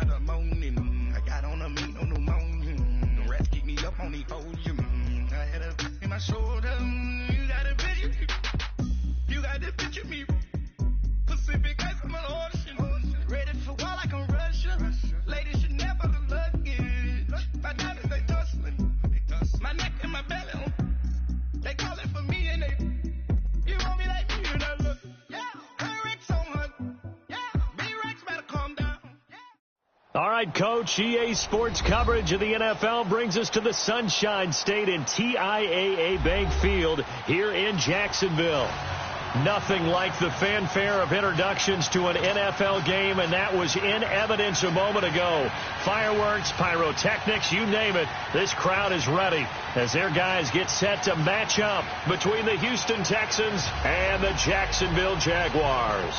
by the morning. I got on a meat on the morning. The rats keep me up on the podium. I had a in my shoulder. You got a picture me. You got to picture me. Pacific ice on the ocean. Ready for war like I'm Russia. Ladies should never look luggage. My diamonds, they tussling. My neck and my belly. They call it for me and they. You want me like me and I look. Yeah. Rex on her. Yeah. B-Rex better calm down. All right, Coach, EA Sports coverage of the NFL brings us to the Sunshine State in TIAA Bank Field here in Jacksonville. Nothing like the fanfare of introductions to an NFL game, and that was in evidence a moment ago. Fireworks, pyrotechnics, you name it. This crowd is ready as their guys get set to match up between the Houston Texans and the Jacksonville Jaguars.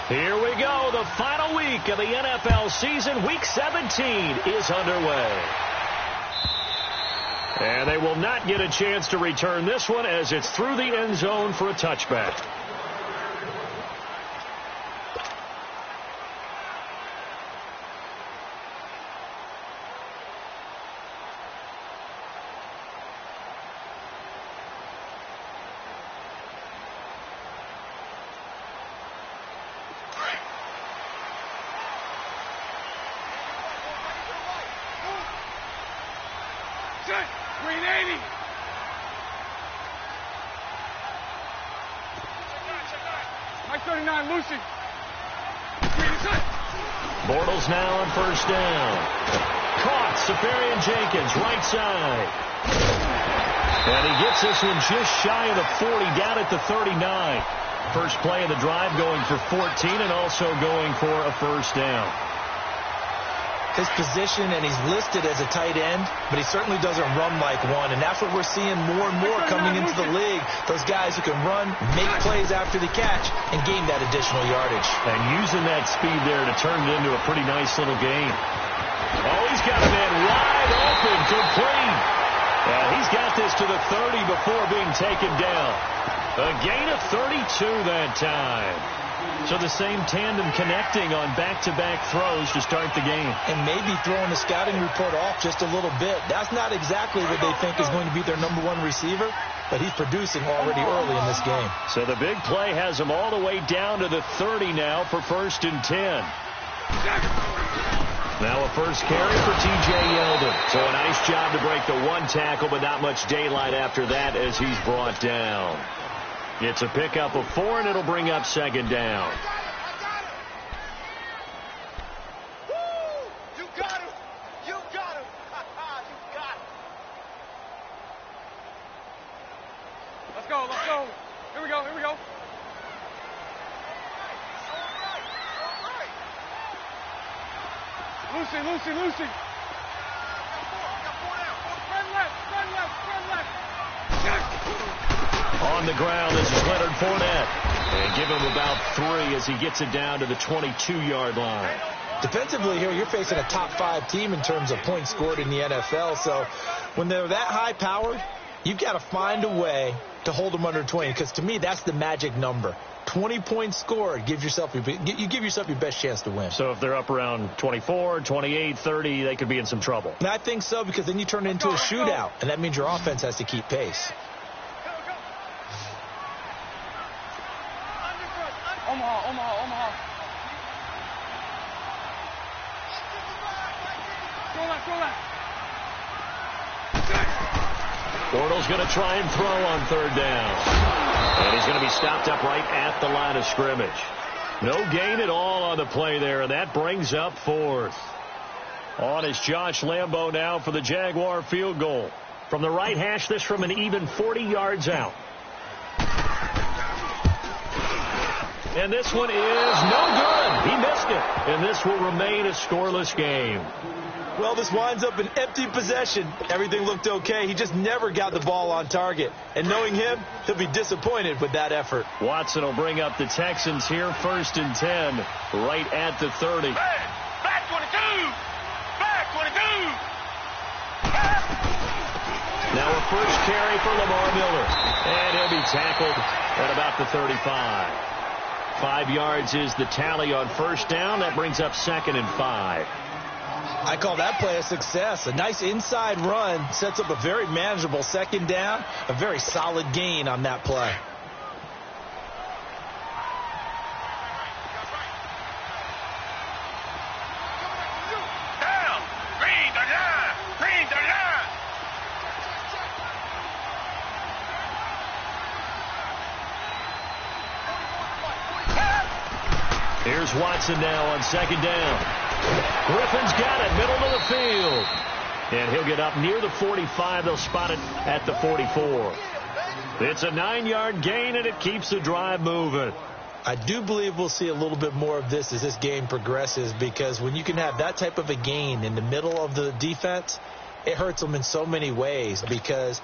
Here we go. The final week of the NFL season. Week 17 is underway. And they will not get a chance to return this one as it's through the end zone for a touchback. Bortles now on first down. Caught. Safarian Jenkins, right side. And he gets this one just shy of the 40, down at the 39. First play of the drive going for 14 and also going for a first down. His position, and he's listed as a tight end, but he certainly doesn't run like one, and that's what we're seeing more and more coming into the league. Those guys who can run, make plays after the catch, and gain that additional yardage. And using that speed there to turn it into a pretty nice little game. Oh, he's got a man wide open, complete. And he's got this to the 30 before being taken down. A gain of 32 that time. So the same tandem connecting on back-to-back throws to start the game. And maybe throwing the scouting report off just a little bit. That's not exactly what they think is going to be their number one receiver, but he's producing already early in this game. So the big play has him all the way down to the 30 now for 1st and 10. Now a first carry for T.J. Yeldon. So a nice job to break the one tackle, but not much daylight after that as he's brought down. It's a pickup of 4, and it'll bring up 2nd down. Woo! You got him! You got him! You got him! Let's go, let's go. Here we go, here we go. Lucy, Lucy, Lucy. Friend left, friend left, friend left. On the ground, this is Leonard Fournette. And give him about 3 as he gets it down to the 22-yard line. Defensively here, you're facing a top 5 team in terms of points scored in the NFL. So when they're that high powered, you've got to find a way to hold them under 20. Because to me, that's the magic number. 20 points scored, you give yourself your best chance to win. So if they're up around 24, 28, 30, they could be in some trouble. And I think so, because then you turn it into a shootout, and that means your offense has to keep pace. Omaha, Omaha, Omaha. Go left, go left. Bortles going to try and throw on 3rd down. And he's going to be stopped up right at the line of scrimmage. No gain at all on the play there, and that brings up 4th. On is Josh Lambo now for the Jaguar field goal. From the right hash, this from an even 40 yards out. And this one is no good. He missed it. And this will remain a scoreless game. Well, this winds up an empty possession. Everything looked okay. He just never got the ball on target. And knowing him, he'll be disappointed with that effort. Watson will bring up the Texans here, 1st and 10, right at the 30. Back 22! Back 22! Now a first carry for Lamar Miller. And he'll be tackled at about the 35. 5 yards is the tally on first down. That brings up 2nd and 5. I call that play a success. A nice inside run sets up a very manageable 2nd down. A very solid gain on that play. Here's Watson now on 2nd down. Griffin's got it, middle of the field. And he'll get up near the 45. They'll spot it at the 44. It's a 9-yard gain, and it keeps the drive moving. I do believe we'll see a little bit more of this as this game progresses, because when you can have that type of a gain in the middle of the defense, it hurts them in so many ways, because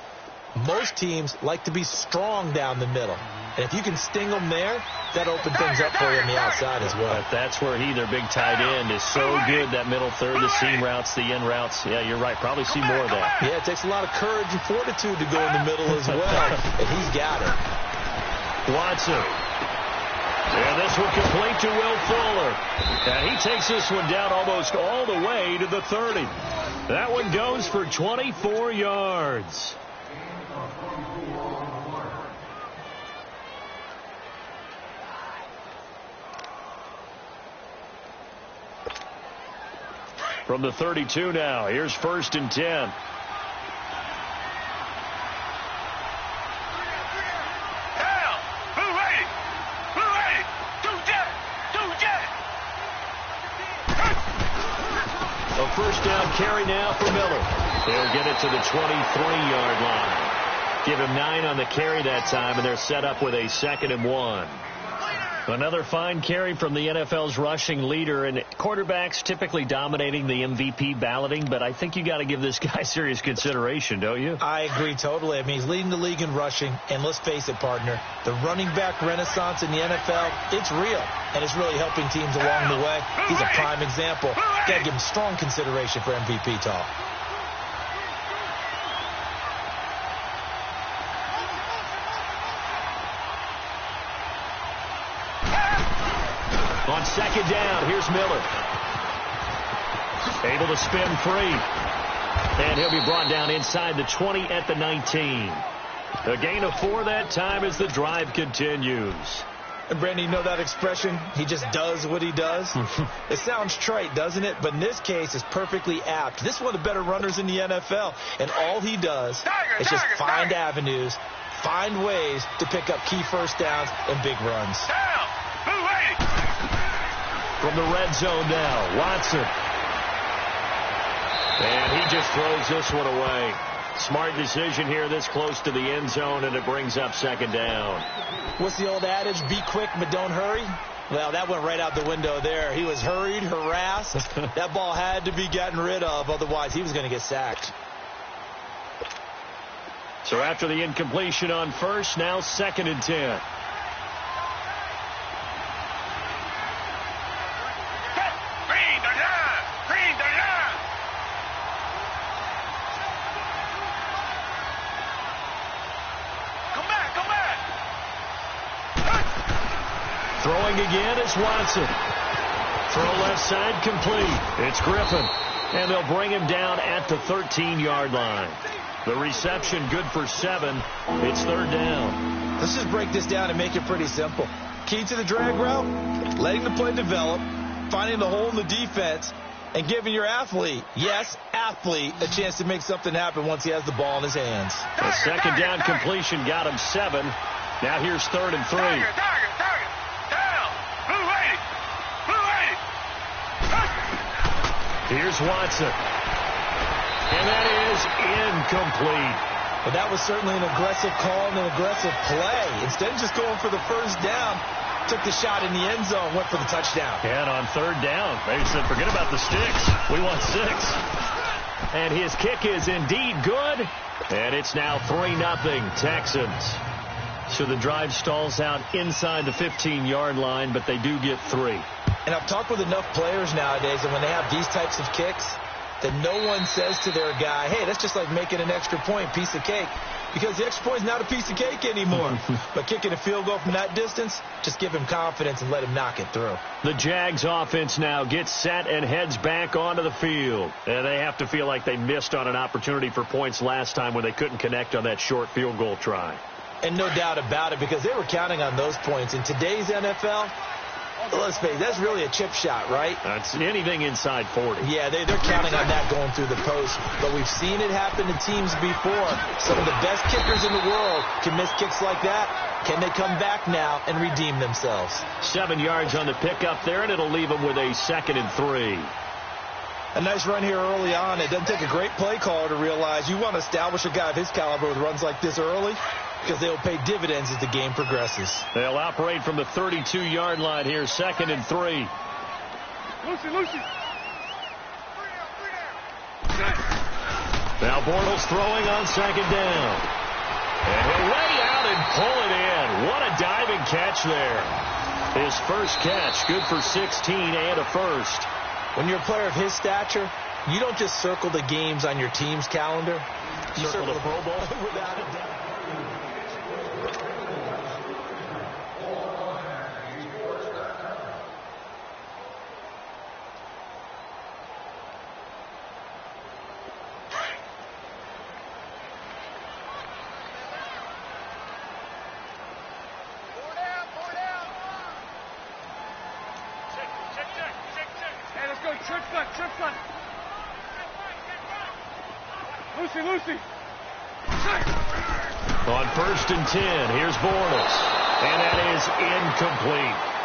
most teams like to be strong down the middle. And if you can sting them there, that opens things up for you on the outside as well. But that's where their big tight end, is so good, that middle third, the seam routes, the end routes. Yeah, you're right. Probably see more of that. Yeah, it takes a lot of courage and fortitude to go in the middle as well. And he's got it. Watson. And this one complete to Will Fuller. And he takes this one down almost all the way to the 30. That one goes for 24 yards. From the 32 now, here's 1st and 10. A first down carry now for Miller. He'll get it to the 23-yard line. Give him 9 on the carry that time, and they're set up with a 2nd and 1. Another fine carry from the NFL's rushing leader, and quarterbacks typically dominating the MVP balloting, but I think you got to give this guy serious consideration, don't you? I agree totally. I mean, he's leading the league in rushing, and let's face it, partner, the running back renaissance in the NFL, it's real, and it's really helping teams along the way. He's a prime example. Got to give him strong consideration for MVP talk. On 2nd down, here's Miller. Able to spin free. And he'll be brought down inside the 20 at the 19. A gain of 4 that time as the drive continues. And Brandon, you know that expression? He just does what he does. It sounds trite, doesn't it? But in this case, it's perfectly apt. This is one of the better runners in the NFL. And all he does is just find avenues, find ways to pick up key first downs and big runs. From the red zone now, Watson. And he just throws this one away. Smart decision here this close to the end zone, and it brings up 2nd down. What's the old adage? Be quick, but don't hurry. Well, that went right out the window there. He was hurried, harassed. That ball had to be gotten rid of, otherwise he was going to get sacked. So after the incompletion on first, now 2nd and 10. Throwing again is Watson. Throw left side complete. It's Griffin. And they'll bring him down at the 13-yard line. The reception good for 7. It's 3rd down. Let's just break this down and make it pretty simple. Key to the drag route, letting the play develop, finding the hole in the defense, and giving your athlete, yes, athlete, a chance to make something happen once he has the ball in his hands. The 2nd down completion got him 7. Now here's 3rd and 3. Here's Watson. And that is incomplete. But that was certainly an aggressive call and an aggressive play. Instead of just going for the first down, took the shot in the end zone, went for the touchdown. And on 3rd down, they said, forget about the sticks. We want 6. And his kick is indeed good. And it's now 3-0 Texans. So the drive stalls out inside the 15-yard line, but they do get 3. And I've talked with enough players nowadays, and when they have these types of kicks, that no one says to their guy, hey, that's just like making an extra point, piece of cake. Because the extra point is not a piece of cake anymore. But kicking a field goal from that distance, just give him confidence and let him knock it through. The Jags offense now gets set and heads back onto the field. And they have to feel like they missed on an opportunity for points last time when they couldn't connect on that short field goal try. And no doubt about it, because they were counting on those points. In today's NFL, let's face it, that's really a chip shot, right? That's anything inside 40. Yeah, they're counting on that going through the post. But we've seen it happen to teams before. Some of the best kickers in the world can miss kicks like that. Can they come back now and redeem themselves? 7 yards on the pickup there, and it'll leave them with a 2nd and 3. A nice run here early on. It doesn't take a great play caller to realize you want to establish a guy of his caliber with runs like this early, because they'll pay dividends as the game progresses. They'll operate from the 32-yard line here, 2nd and 3. Lucy. Now Bortles throwing on 2nd down. And he'll lay out and pull it in. What a diving catch there. His first catch, good for 16 and a first. When you're a player of his stature, you don't just circle the games on your team's calendar. You circle the Pro Bowl without a doubt. Trick. Lucy. On 1st and 10, here's Bortles. And that is incomplete.